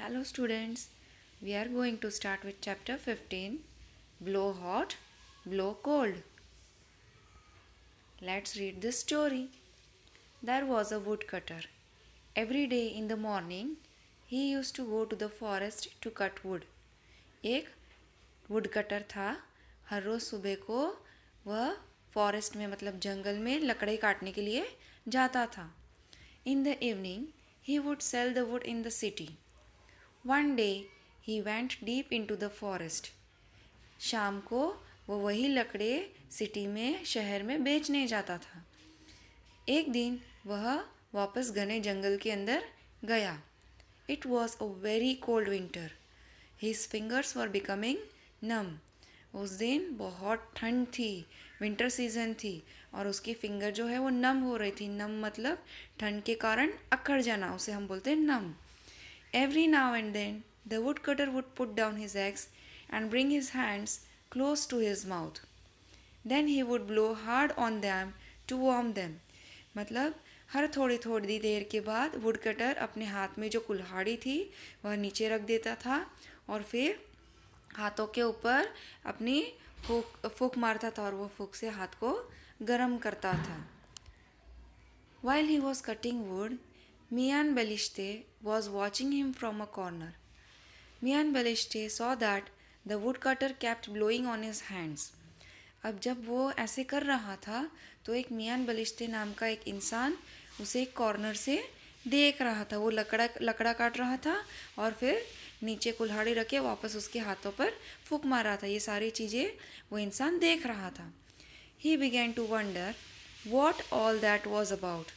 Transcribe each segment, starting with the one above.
Hello students, we are going to start with chapter 15, Blow Hot, Blow Cold. Let's read this story. There was a woodcutter. Every day in the morning, he used to go to the forest to cut wood. एक woodcutter था. हर रोज़ सुबह को वह forest में मतलब जंगल में लकड़ी काटने के लिए जाता था. In the evening, he would sell the wood in the city. One day he went deep into the forest. शाम को वो वही लकड़े सिटी में शहर में बेचने जाता था. एक दिन वह वापस घने जंगल के अंदर गया. It was a very cold winter. His fingers were becoming numb. उस दिन बहुत ठंड थी, विंटर सीजन थी और उसकी फिंगर जो है वो नम हो रही थी. नम मतलब ठंड के कारण अकड़ जाना, उसे हम बोलते हैं नम. Every now and then, the woodcutter would put down his axe and bring his hands close to his mouth. Then he would blow hard on them to warm them. मतलब हर थोड़ी थोड़ी देर के बाद वुडकटर अपने हाथ में जो कुल्हाड़ी थी वह नीचे रख देता था और फिर हाथों के ऊपर अपनी फूंक मारता था और वो फूंक से हाथ को गर्म करता था. While he was cutting wood, Mian Belishte was watching him from a corner. Mian Belishte saw that the woodcutter kept blowing on his hands. अब जब वो ऐसे कर रहा था तो एक मियान बलिश्ते नाम का एक इंसान उसे एक कॉर्नर से देख रहा था. वो लकड़ा काट रहा था और फिर नीचे कुल्हाड़ी रखे वापस उसके हाथों पर फूंक मार रहा था. ये सारी चीज़ें वो इंसान देख रहा था. He began to wonder what all that was about,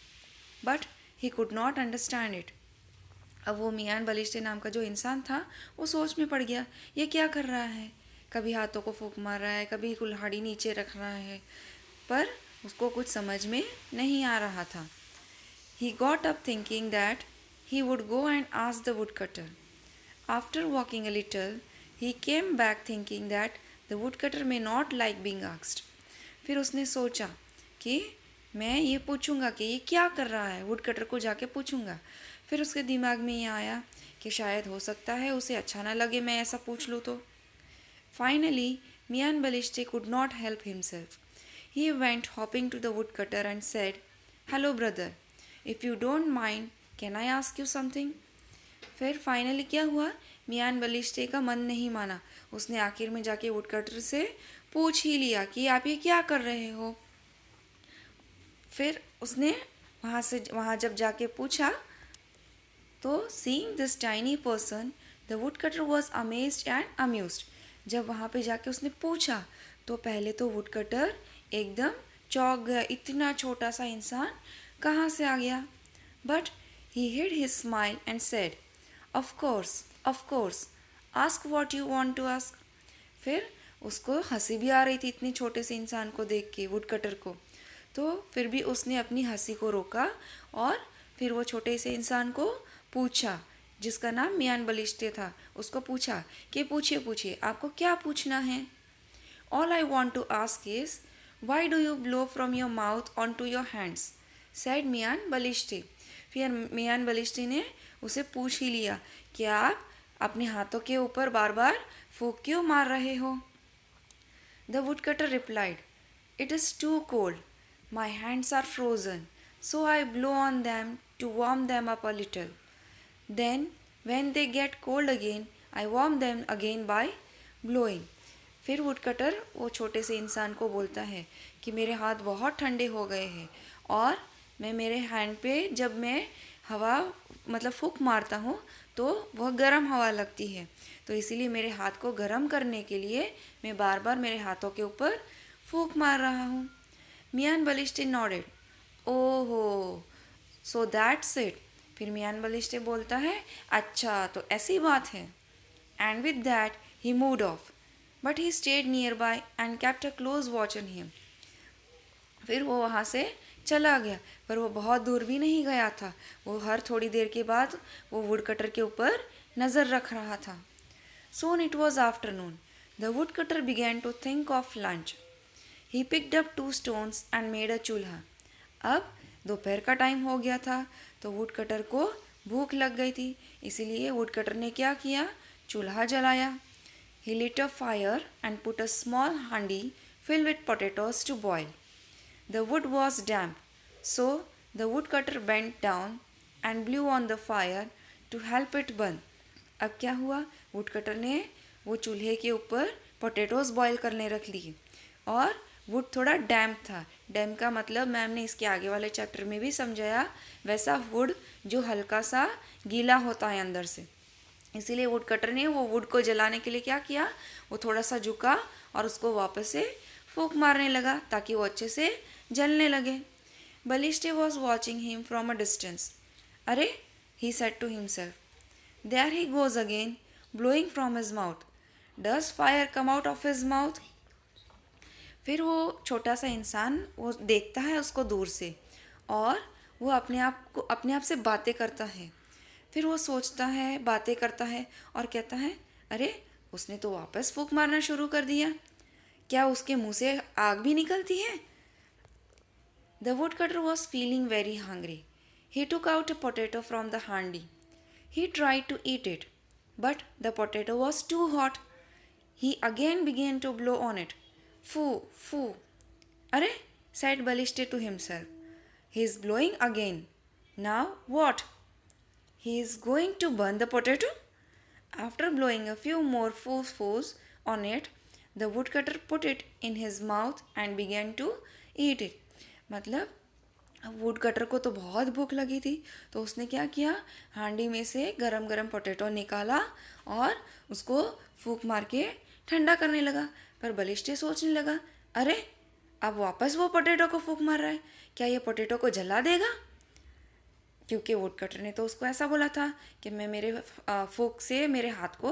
but he could not understand it. अब वो मियान बलिश्ते नाम का जो इंसान था वो सोच में पड़ गया, ये क्या कर रहा है. कभी हाथों को फूंक मार रहा है, कभी कुल्हाड़ी नीचे रख रहा है, पर उसको कुछ समझ में नहीं आ रहा था. He got up thinking that he would go and ask the woodcutter. After walking a little, he came back thinking that the woodcutter may not like being asked. फिर उसने सोचा कि मैं ये पूछूंगा कि ये क्या कर रहा है, वुडकटर को जाके पूछूंगा. फिर उसके दिमाग में ये आया कि शायद हो सकता है उसे अच्छा ना लगे मैं ऐसा पूछ लूँ तो. Finally, Mian Balishte could not help himself. He went hopping to the woodcutter and said, "Hello brother, if you don't mind, can I ask you something?" फिर फाइनली क्या हुआ, मियान बलिश्ते का मन नहीं माना. उसने आखिर में जाके वुडकटर से पूछ ही लिया कि आप ये क्या कर रहे हो. फिर उसने वहाँ जब जाके पूछा तो seeing this tiny person, the woodcutter was amazed and amused. जब वहाँ पे जाके उसने पूछा तो पहले तो वुडकटर एकदम चौंक गया, इतना छोटा सा इंसान कहाँ से आ गया. But he hid his smile and said, of course, ask what you want to ask. फिर उसको हंसी भी आ रही थी इतने छोटे से इंसान को देख के, वुडकटर को. तो फिर भी उसने अपनी हंसी को रोका और फिर वो छोटे से इंसान को पूछा जिसका नाम मियान बलिश्ते था. उसको पूछा कि पूछिए आपको क्या पूछना है. All I want to ask is, why do you blow from your mouth onto your hands? said मियान बलिश्ते. फिर मियान बलिश्ते ने उसे पूछ ही लिया कि आप अपने हाथों के ऊपर बार बार फूंक क्यों मार रहे हो. The woodcutter replied, "It is too cold. My hands are frozen, so I blow on them to warm them up a little. Then, when they get cold again, I warm them again by blowing." फिर woodcutter वो छोटे से इंसान को बोलता है कि मेरे हाथ बहुत ठंडे हो गए हैं और मैं मेरे हैंड पे जब मैं हवा मतलब फूंक मारता हूँ तो वह गर्म हवा लगती है, तो इसीलिए मेरे हाथ को गर्म करने के लिए मैं बार बार मेरे हाथों के ऊपर फूंक मार रहा हूँ. मियान बलिश्ते नॉडेड. ओहो, सो दैट्स इट. फिर मियान बलिश्ते बोलता है, अच्छा तो ऐसी बात है. And with that he moved of, but he stayed near by and kept a close watch on him. फिर वो वहाँ से चला गया, पर वो बहुत दूर भी नहीं गया था. वो हर थोड़ी देर के बाद वो वुडकटर के ऊपर नज़र रख रहा था. Soon it was afternoon. The woodcutter began to think of lunch. He picked up 2 stones and made a चूल्हा. अब दोपहर का टाइम हो गया था तो वुडकटर को भूख लग गई थी, इसीलिए वुड कटर ने क्या किया, चूल्हा जलाया. He lit a fire and put a small handi filled with potatoes to boil. The wood was damp, so the woodcutter bent down and blew on the fire to help it burn. अब क्या हुआ, woodcutter ने वो चूल्हे के ऊपर potatoes boil करने रख ली और वुड थोड़ा डैम्प था. डैम्प का मतलब मैम ने इसके आगे वाले चैप्टर में भी समझाया, वैसा वुड जो हल्का सा गीला होता है अंदर से. इसीलिए वुड कटर ने वो वुड को जलाने के लिए क्या किया, वो थोड़ा सा झुका और उसको वापस से फूंक मारने लगा ताकि वो अच्छे से जलने लगे. Balishthe was watching him from a distance. अरे, he said to himself, there he goes again blowing from his mouth. Does fire come out of his mouth. फिर वो छोटा सा इंसान वो देखता है उसको दूर से और वो अपने आप से बातें करता है. फिर वो सोचता है, बातें करता है और कहता है, अरे उसने तो वापस फूंक मारना शुरू कर दिया, क्या उसके मुंह से आग भी निकलती है. The wood cutter was feeling very hungry. He took out a potato from the handi. He tried to eat it, but the potato was too hot. He again began to blow on it. फू फू. अरे, said Balishte to himself, he is blowing again. Now what? He is going to burn the potato? After blowing a few more foos on it, the woodcutter put it in his mouth and began to eat it. मतलब would cutter को तो बहुत भूख लगी थी, तो उसने क्या किया, हांडी में से गरम गरम पोटैटो निकाला और उसको फूंक मार के ठंडा करने लगा. पर बलिष्ठे सोचने लगा, अरे अब वापस वो पोटैटो को फूंक मार रहा है, क्या ये पोटैटो को जला देगा. क्योंकि वुड कटर ने तो उसको ऐसा बोला था कि मैं मेरे फूंक से मेरे हाथ को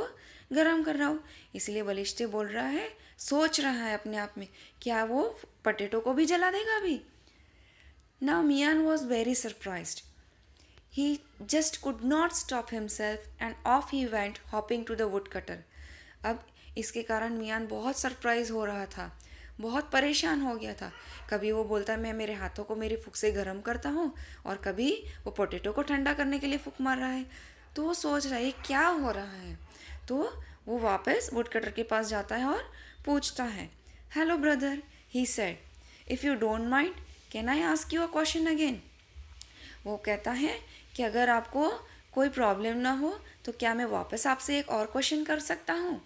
गरम कर रहा हूँ. इसलिए बलिष्ठे बोल रहा है, सोच रहा है अपने आप में, क्या वो पोटैटो को भी जला देगा अभी. Now Miyan was very surprised. He just could not stop himself and off he went hopping to the wood cutter. अब इसके कारण मियान बहुत सरप्राइज हो रहा था, बहुत परेशान हो गया था. कभी वो बोलता है मैं मेरे हाथों को मेरी फूंक से गर्म करता हूँ और कभी वो पोटैटो को ठंडा करने के लिए फूंक मार रहा है. तो वो सोच रहा है क्या हो रहा है. तो वो वापस वुड कटर के पास जाता है और पूछता है, hello brother, he said, if you don't mind can I ask you a question again. वो कहता है कि अगर आपको कोई प्रॉब्लम ना हो तो क्या मैं वापस आपसे एक और क्वेश्चन कर सकता हूँ.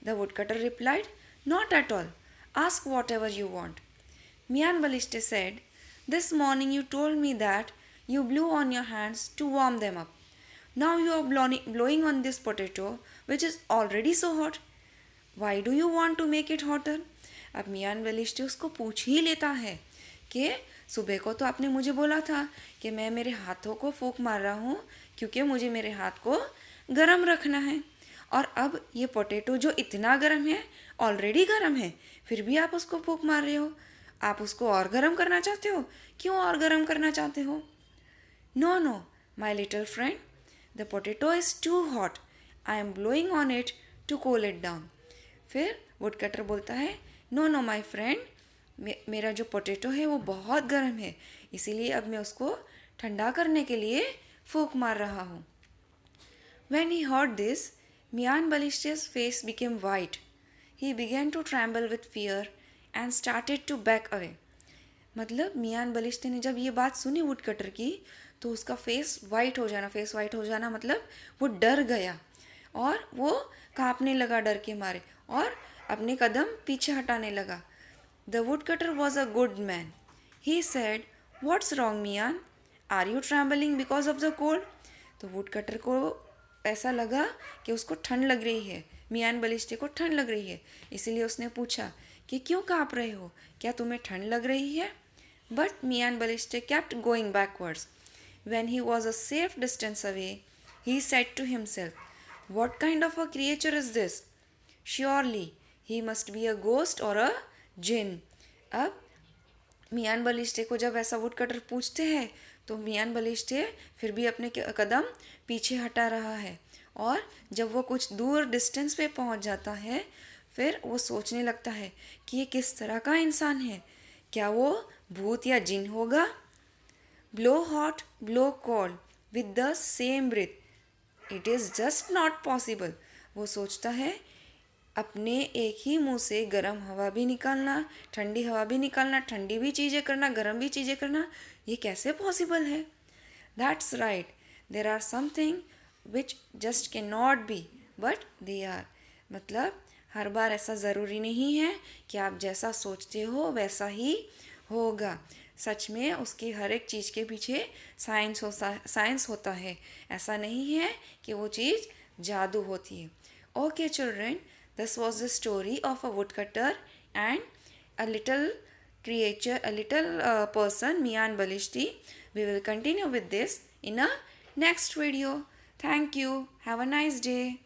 The wood cutter replied, not at all, ask whatever you want. Mian Balishte said, this morning you told me that you blew on your hands to warm them up. Now you are blowing on this potato which is already so hot. Why do you want to make it hotter? अब मियान बलिष्टे उसको पूछ ही लेता है कि सुबह को तो आपने मुझे बोला था कि मैं मेरे हाथों को फूंक मार रहा हूँ क्योंकि मुझे मेरे हाथ को गरम रखना है, और अब ये पोटैटो जो इतना गर्म है, ऑलरेडी गर्म है, फिर भी आप उसको फूंक मार रहे हो. आप उसको और गर्म करना चाहते हो. क्यों और गर्म करना चाहते हो. No no my little friend, the potato is too hot, I am blowing on it to cool it down. फिर वुड कटर बोलता है, नो नो माई फ्रेंड, मेरा जो पोटैटो है वो बहुत गर्म है, इसीलिए अब मैं उसको ठंडा करने के लिए फूंक मार रहा हूँ. When he heard this, Mian Balishthe's face became white. He began to tremble with fear and started to back away. मतलब मियान बलिष्ठे ने जब ये बात सुनी वुड कटर की तो उसका फेस वाइट हो जाना मतलब वो डर गया और वो कांपने लगा डर के मारे और अपने कदम पीछे हटाने लगा. The wood cutter was a good man. He said, what's wrong Miyan, are you trembling because of the cold. तो वुड कटर को ऐसा लगा कि उसको ठंड लग रही है, मियान बलिष्ठे को ठंड लग रही है, इसीलिए उसने पूछा कि क्यों काँप रहे हो, क्या तुम्हें ठंड लग रही है. But Miyan Balishthe kept going backwards. When he was a safe distance away, he said to himself, what kind of a creature is this? Surely he must be a ghost or a jinn. अब मियान बलिष्ठे को जब ऐसा would cutter पूछते हैं तो मियान बलिष्ठे फिर भी अपने कदम पीछे हटा रहा है, और जब वो कुछ दूर डिस्टेंस पे पहुंच जाता है फिर वो सोचने लगता है कि ये किस तरह का इंसान है, क्या वो भूत या जिन होगा. Blow hot, blow cold, with the same breath. It is just not possible. वो सोचता है अपने एक ही मुंह से गर्म हवा भी निकालना, ठंडी हवा भी निकालना, ठंडी भी चीज़ें करना, गर्म भी चीज़ें करना, ये कैसे पॉसिबल है? That's right, there are something which just can not be but they are. मतलब हर बार ऐसा ज़रूरी नहीं है कि आप जैसा सोचते हो वैसा ही होगा। सच में उसकी हर एक चीज़ के पीछे साइंस होता है। ऐसा नहीं है कि वो चीज़ जादू होती है। Okay children, this was the story of a woodcutter and a little creature, a little person, Mian Balishti. We will continue with this in a next video. Thank you. Have a nice day.